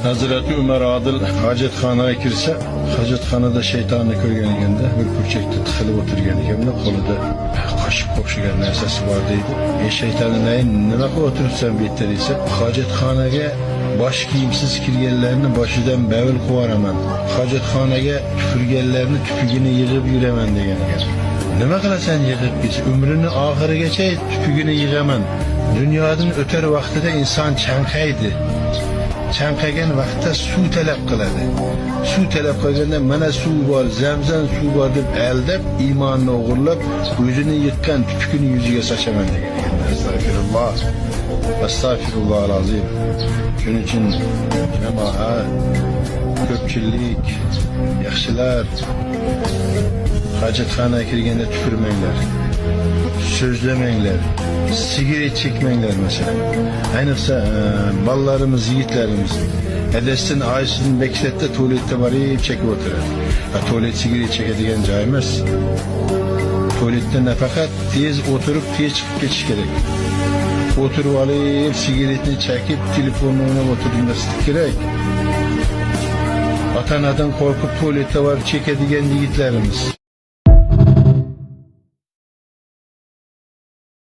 Hazreti Ömer Adil hacetxonaga kirsa, hacetxonada shaytonni ko'rganligida bir burchakda tiqilib o'tirgan ekan, qo'lida qoshiq o'xshagan narsasi bor deydi. Shaytonni nima qilib o'tiribsan bu yerda desa, hacetxonaga bosh kiyimsiz kirganlarni boshidan bavul qilib yuboraman. Hacetxonaga tupurganlarni tupugini yig'ib yuraman degan ekan. Nima qilasan yig'ib biz umrini oxirigacha tupugini yig'aman. Dunyodan o'tar vaqtida inson chanqaydi. Chanqagan vaqtda suv talab qiladi. Suv talab qilganda mana suv bor, zamzam suv bor deb aldab, iymonni o'g'irlab, o'zini yiqqan tupugini yuziga sochaman degan ekan. Astagfirulloh. Astagfirullohal azim. Shuning uchun jamoat, ko'pchilik, yaxshilar hacetxonaga kirganda tupurmanglar. Sözlemengler, sigaret çekmengler mesela. Ayniqsa ballarımız, yigitlarimiz adasdan oyisidan bekletda tuvaletda borib chekib o'tiradi. Tuvalet sigaret chekadigan joy emas. Tuvaletda nafaqat tez o'tirib, tez chiqib ketish kerak. O'tirib olib, sigaretni chekib, telefonni o'ynab o'tirmaslik kerak. Ota-onadan qo'rqib tuvaletda borib chekadigan yigitlarimiz